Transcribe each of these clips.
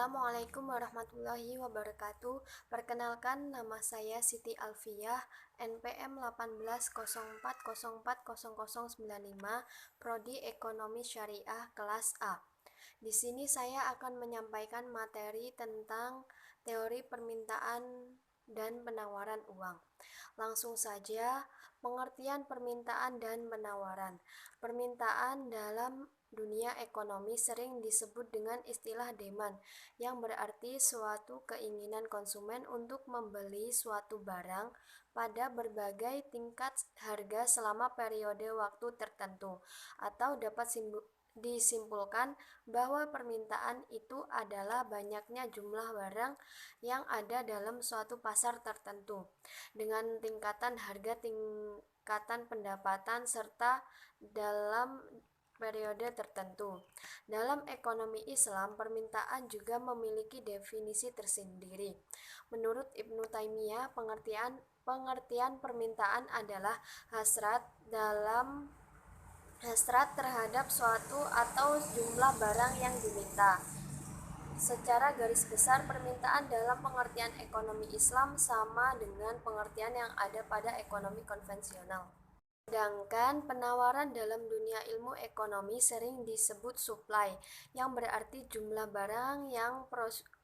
Assalamualaikum warahmatullahi wabarakatuh. Perkenalkan, nama saya Siti Alfiah, NPM 1804040095, Prodi Ekonomi Syariah kelas A. Di sini saya akan menyampaikan materi tentang teori permintaan dan penawaran uang. Langsung saja, pengertian permintaan dan penawaran. Permintaan dalam dunia ekonomi sering disebut dengan istilah demand, yang berarti suatu keinginan konsumen untuk membeli suatu barang pada berbagai tingkat harga selama periode waktu tertentu, atau dapat disimpulkan bahwa permintaan itu adalah banyaknya jumlah barang yang ada dalam suatu pasar tertentu, dengan tingkatan harga, tingkatan pendapatan, serta dalam periode tertentu. Dalam ekonomi Islam, permintaan juga memiliki definisi tersendiri. Menurut Ibnu Taimiyah, pengertian permintaan adalah hasrat terhadap suatu atau jumlah barang yang diminta. Secara garis besar, permintaan dalam pengertian ekonomi Islam sama dengan pengertian yang ada pada ekonomi konvensional. Sedangkan penawaran dalam dunia ilmu ekonomi sering disebut supply, yang berarti jumlah barang yang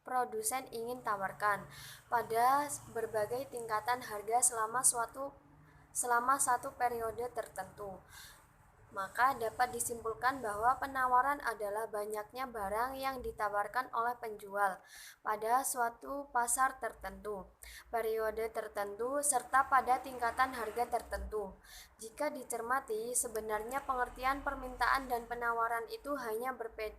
produsen ingin tawarkan pada berbagai tingkatan harga selama satu periode tertentu. Maka dapat disimpulkan bahwa penawaran adalah banyaknya barang yang ditawarkan oleh penjual pada suatu pasar tertentu, periode tertentu, serta pada tingkatan harga tertentu. Jika dicermati, sebenarnya pengertian permintaan dan penawaran itu hanya berbeda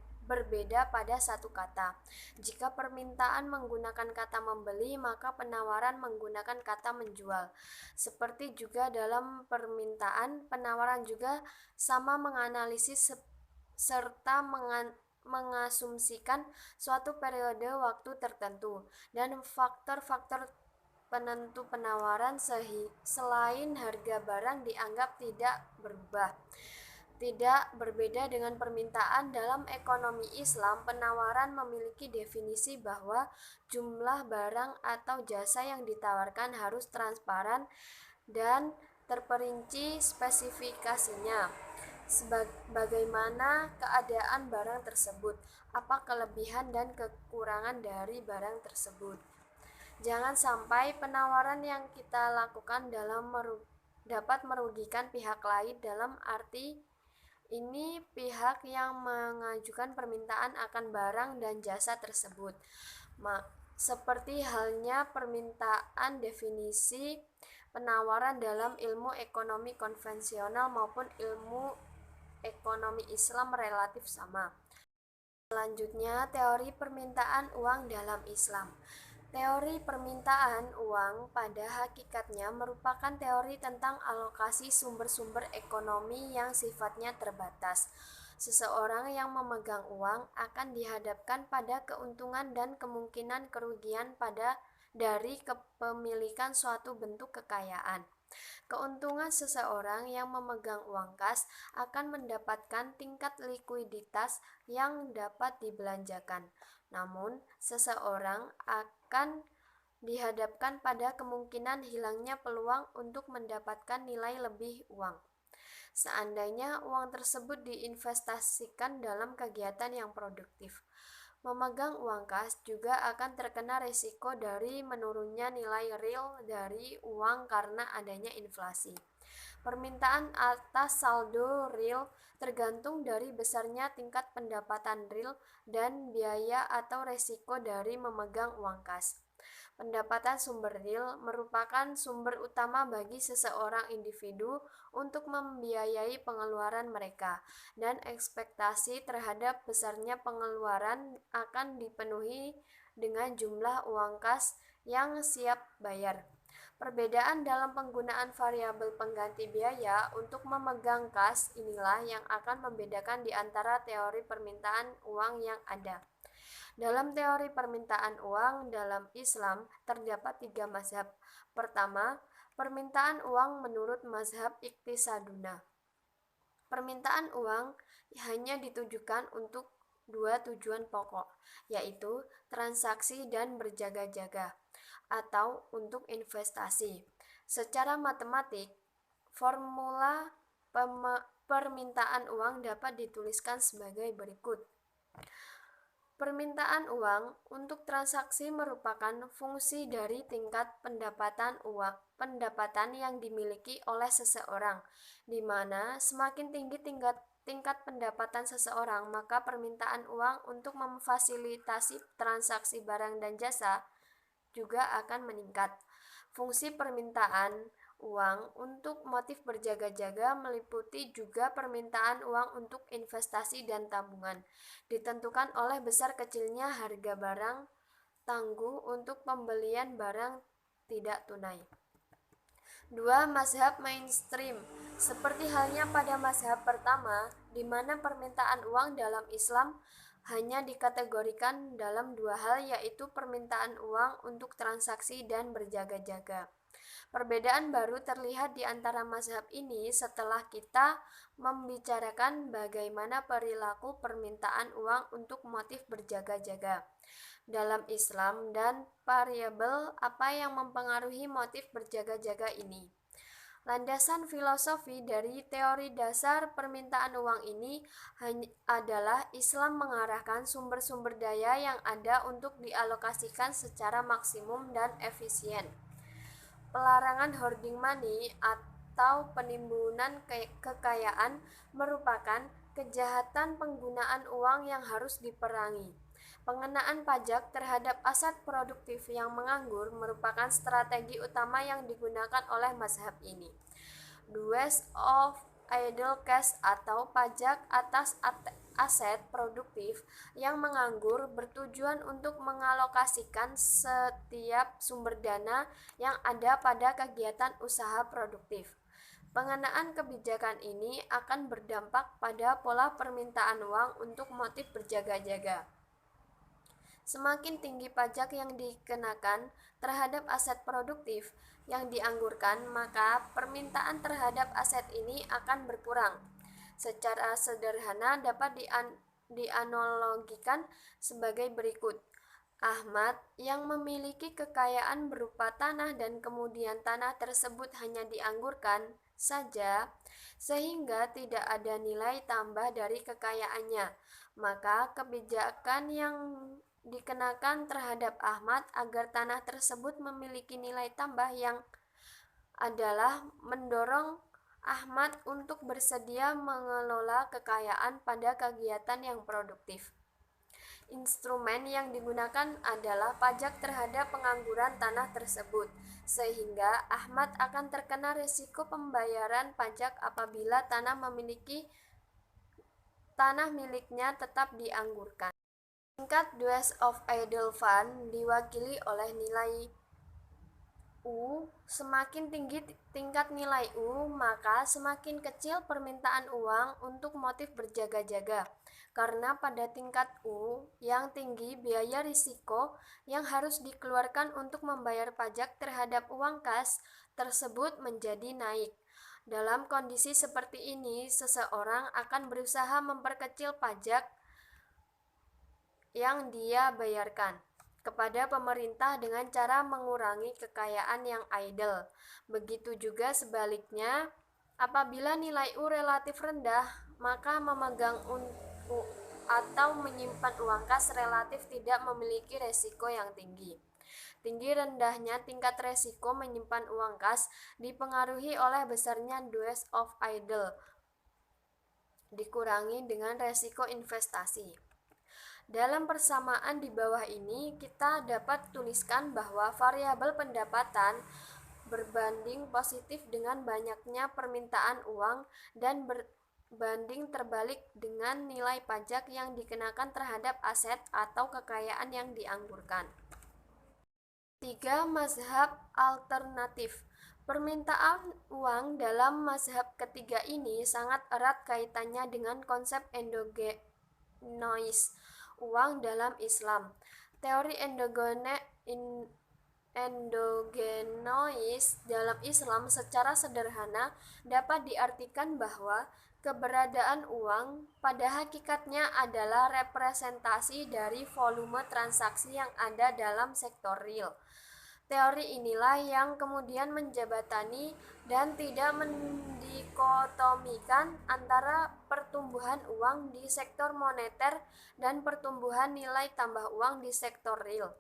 pada satu kata. Jika permintaan menggunakan kata membeli, maka penawaran menggunakan kata menjual. Seperti juga dalam permintaan, penawaran juga sama menganalisis serta mengasumsikan suatu periode waktu tertentu dan faktor-faktor penentu penawaran selain harga barang dianggap tidak berubah. Tidak berbeda dengan permintaan, dalam ekonomi Islam, penawaran memiliki definisi bahwa jumlah barang atau jasa yang ditawarkan harus transparan dan terperinci spesifikasinya. Bagaimana keadaan barang tersebut, apa kelebihan dan kekurangan dari barang tersebut. Jangan sampai penawaran yang kita lakukan dapat merugikan pihak lain. Dalam arti ini, pihak yang mengajukan permintaan akan barang dan jasa tersebut. Seperti halnya permintaan definisi penawaran dalam ilmu ekonomi konvensional maupun ilmu ekonomi Islam relatif sama. Selanjutnya, teori permintaan uang dalam Islam. Teori permintaan uang pada hakikatnya merupakan teori tentang alokasi sumber-sumber ekonomi yang sifatnya terbatas. Seseorang yang memegang uang akan dihadapkan pada keuntungan dan kemungkinan kerugian dari kepemilikan suatu bentuk kekayaan. Keuntungan seseorang yang memegang uang kas akan mendapatkan tingkat likuiditas yang dapat dibelanjakan. Namun, seseorang akan dihadapkan pada kemungkinan hilangnya peluang untuk mendapatkan nilai lebih uang seandainya uang tersebut diinvestasikan dalam kegiatan yang produktif. Memegang uang kas juga akan terkena risiko dari menurunnya nilai real dari uang karena adanya inflasi. Permintaan atas saldo real tergantung dari besarnya tingkat pendapatan real dan biaya atau risiko dari memegang uang kas. Pendapatan sumber real merupakan sumber utama bagi seseorang individu untuk membiayai pengeluaran mereka, dan ekspektasi terhadap besarnya pengeluaran akan dipenuhi dengan jumlah uang kas yang siap bayar. Perbedaan dalam penggunaan variabel pengganti biaya untuk memegang kas inilah yang akan membedakan di antara teori permintaan uang yang ada. Dalam teori permintaan uang dalam Islam terdapat 3 mazhab. Pertama, permintaan uang menurut mazhab Iqtisaduna. Permintaan uang hanya ditujukan untuk dua tujuan pokok, yaitu transaksi dan berjaga-jaga, atau untuk investasi. Secara matematik, formula permintaan uang dapat dituliskan sebagai berikut. Permintaan uang untuk transaksi merupakan fungsi dari tingkat pendapatan yang dimiliki oleh seseorang, di mana semakin tinggi tingkat pendapatan seseorang, maka permintaan uang untuk memfasilitasi transaksi barang dan jasa juga akan meningkat. Fungsi permintaan uang untuk motif berjaga-jaga meliputi juga permintaan uang untuk investasi dan tabungan, ditentukan oleh besar kecilnya harga barang tangguh untuk pembelian barang tidak tunai. 2. Mazhab mainstream. Seperti halnya pada mazhab pertama, di mana permintaan uang dalam Islam hanya dikategorikan dalam dua hal, yaitu permintaan uang untuk transaksi dan berjaga-jaga. Perbedaan baru terlihat di antara mazhab ini setelah kita membicarakan bagaimana perilaku permintaan uang untuk motif berjaga-jaga dalam Islam dan variabel apa yang mempengaruhi motif berjaga-jaga ini. Landasan filosofi dari teori dasar permintaan uang ini adalah Islam mengarahkan sumber-sumber daya yang ada untuk dialokasikan secara maksimum dan efisien. Pelarangan hoarding money atau penimbunan kekayaan merupakan kejahatan penggunaan uang yang harus diperangi. Pengenaan pajak terhadap aset produktif yang menganggur merupakan strategi utama yang digunakan oleh mazhab ini. Dues of idle cash atau pajak atas aset produktif yang menganggur bertujuan untuk mengalokasikan setiap sumber dana yang ada pada kegiatan usaha produktif. Pengenaan kebijakan ini akan berdampak pada pola permintaan uang untuk motif berjaga-jaga. Semakin tinggi pajak yang dikenakan terhadap aset produktif yang dianggurkan, maka permintaan terhadap aset ini akan berkurang. Secara sederhana dapat dianalogikan sebagai berikut. Ahmad yang memiliki kekayaan berupa tanah dan kemudian tanah tersebut hanya dianggurkan saja sehingga tidak ada nilai tambah dari kekayaannya, maka kebijakan yang dikenakan terhadap Ahmad agar tanah tersebut memiliki nilai tambah yang adalah mendorong Ahmad untuk bersedia mengelola kekayaan pada kegiatan yang produktif. Instrumen yang digunakan adalah pajak terhadap pengangguran tanah tersebut, sehingga Ahmad akan terkena risiko pembayaran pajak apabila tanah miliknya tetap dianggurkan. Tingkat dues of idle fund diwakili oleh nilai U. Semakin tinggi tingkat nilai U, maka semakin kecil permintaan uang untuk motif berjaga-jaga. Karena pada tingkat U yang tinggi, biaya risiko yang harus dikeluarkan untuk membayar pajak terhadap uang kas tersebut menjadi naik. Dalam kondisi seperti ini, seseorang akan berusaha memperkecil pajak yang dia bayarkan kepada pemerintah dengan cara mengurangi kekayaan yang idle. Begitu juga sebaliknya, apabila nilai U relatif rendah, maka memegang atau menyimpan uang kas relatif tidak memiliki resiko yang tinggi. Tinggi rendahnya tingkat resiko menyimpan uang kas dipengaruhi oleh besarnya dues of idle dikurangi dengan resiko investasi. Dalam persamaan di bawah ini, kita dapat tuliskan bahwa variabel pendapatan berbanding positif dengan banyaknya permintaan uang dan berbanding terbalik dengan nilai pajak yang dikenakan terhadap aset atau kekayaan yang dianggurkan. 3. Mazhab alternatif. Permintaan uang dalam mazhab ketiga ini sangat erat kaitannya dengan konsep endogeneis uang dalam Islam. Teori endogenois dalam Islam secara sederhana dapat diartikan bahwa keberadaan uang pada hakikatnya adalah representasi dari volume transaksi yang ada dalam sektor real. Teori inilah yang kemudian menjabatani dan tidak mendikotomikan antara pertumbuhan uang di sektor moneter dan pertumbuhan nilai tambah uang di sektor real.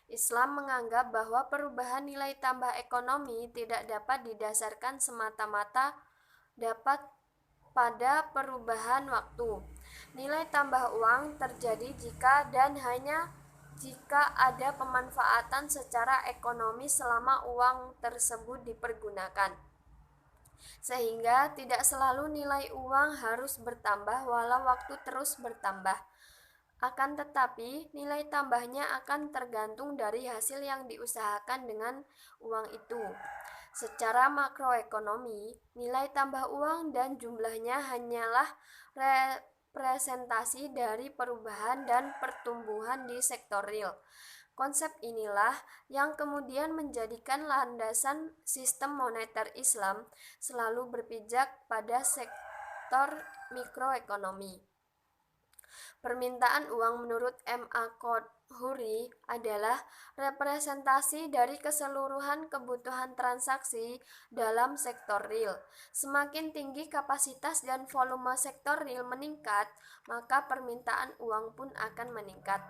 Islam menganggap bahwa perubahan nilai tambah ekonomi tidak dapat didasarkan semata-mata dapat pada perubahan waktu. Nilai tambah uang terjadi jika dan hanya jika ada pemanfaatan secara ekonomi selama uang tersebut dipergunakan. Sehingga tidak selalu nilai uang harus bertambah walau waktu terus bertambah. Akan tetapi, nilai tambahnya akan tergantung dari hasil yang diusahakan dengan uang itu. Secara makroekonomi, nilai tambah uang dan jumlahnya hanyalah representasi dari perubahan dan pertumbuhan di sektor real. Konsep inilah yang kemudian menjadikan landasan sistem moneter Islam selalu berpijak pada sektor mikroekonomi. Permintaan uang menurut M.A. Khoudhuri adalah representasi dari keseluruhan kebutuhan transaksi dalam sektor real. Semakin tinggi kapasitas dan volume sektor real meningkat, maka permintaan uang pun akan meningkat.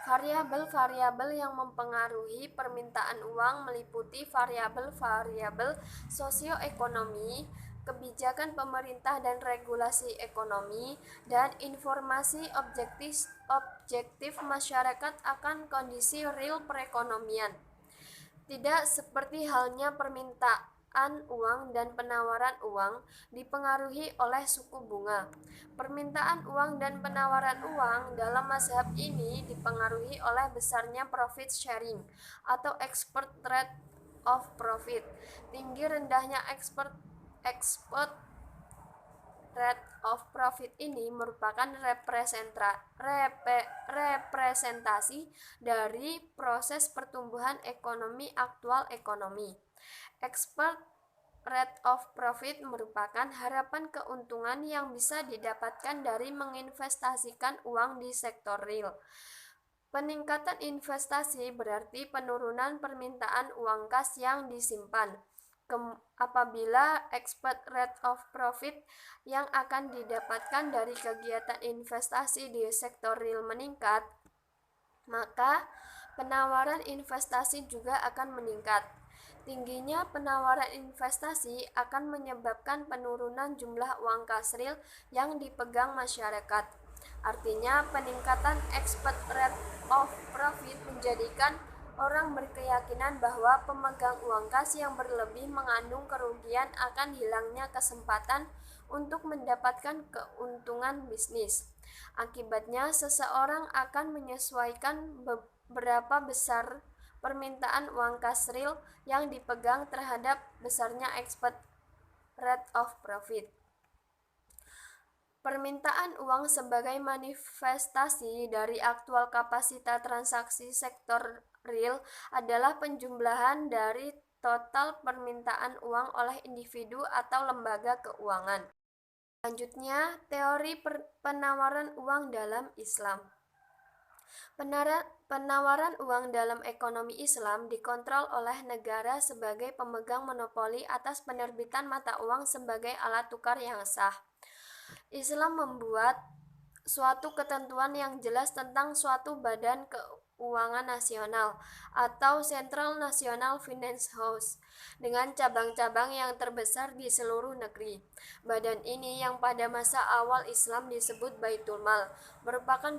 Variabel-variabel yang mempengaruhi permintaan uang meliputi variabel-variabel sosioekonomi, kebijakan pemerintah dan regulasi ekonomi, dan informasi objektif masyarakat akan kondisi real perekonomian. Tidak seperti halnya permintaan uang dan penawaran uang dipengaruhi oleh suku bunga. Permintaan uang dan penawaran uang dalam mazhab ini dipengaruhi oleh besarnya profit sharing atau export rate of profit. Tinggi rendahnya export rate of profit ini merupakan representasi dari proses pertumbuhan ekonomi aktual ekonomi. Export rate of profit merupakan harapan keuntungan yang bisa didapatkan dari menginvestasikan uang di sektor real. Peningkatan investasi berarti penurunan permintaan uang kas yang disimpan. Apabila export rate of profit yang akan didapatkan dari kegiatan investasi di sektor real meningkat, maka penawaran investasi juga akan meningkat. Tingginya penawaran investasi akan menyebabkan penurunan jumlah uang kas real yang dipegang masyarakat. Artinya, peningkatan export rate of profit menjadikan orang berkeyakinan bahwa pemegang uang kas yang berlebih mengandung kerugian akan hilangnya kesempatan untuk mendapatkan keuntungan bisnis. Akibatnya, seseorang akan menyesuaikan berapa besar permintaan uang kas real yang dipegang terhadap besarnya export rate of profit. Permintaan uang sebagai manifestasi dari aktual kapasitas transaksi sektor real adalah penjumlahan dari total permintaan uang oleh individu atau lembaga keuangan. Selanjutnya, teori penawaran uang dalam Islam. Penawaran uang dalam ekonomi Islam dikontrol oleh negara sebagai pemegang monopoli atas penerbitan mata uang sebagai alat tukar yang sah. Islam membuat suatu ketentuan yang jelas tentang suatu badan keuangan nasional atau Central National Finance House dengan cabang-cabang yang terbesar di seluruh negeri. Badan ini yang pada masa awal Islam disebut Baitul Mal merupakan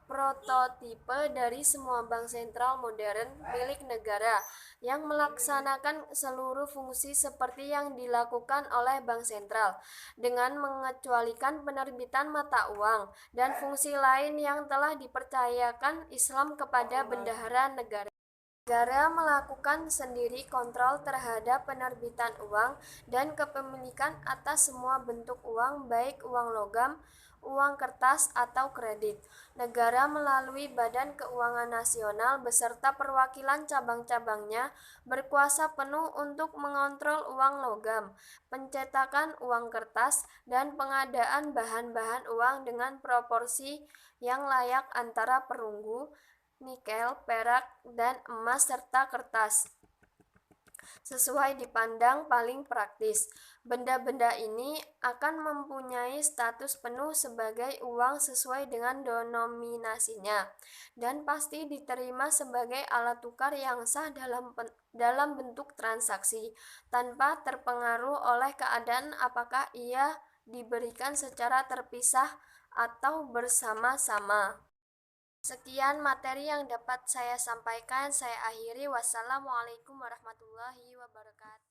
prototipe dari semua bank sentral modern milik negara yang melaksanakan seluruh fungsi seperti yang dilakukan oleh bank sentral dengan mengecualikan penerbitan mata uang dan fungsi lain yang telah dipercayakan Islam kepada bendahara negara. Negara melakukan sendiri kontrol terhadap penerbitan uang dan kepemilikan atas semua bentuk uang, baik uang logam, uang kertas, atau kredit. Negara melalui Badan Keuangan Nasional beserta perwakilan cabang-cabangnya berkuasa penuh untuk mengontrol uang logam, pencetakan uang kertas, dan pengadaan bahan-bahan uang dengan proporsi yang layak antara perunggu, nikel, perak, dan emas serta kertas. Sesuai dipandang paling praktis, benda-benda ini akan mempunyai status penuh sebagai uang sesuai dengan denominasinya dan pasti diterima sebagai alat tukar yang sah dalam bentuk transaksi tanpa terpengaruh oleh keadaan apakah ia diberikan secara terpisah atau bersama-sama. Sekian materi yang dapat saya sampaikan. Saya akhiri. Wassalamualaikum warahmatullahi wabarakatuh.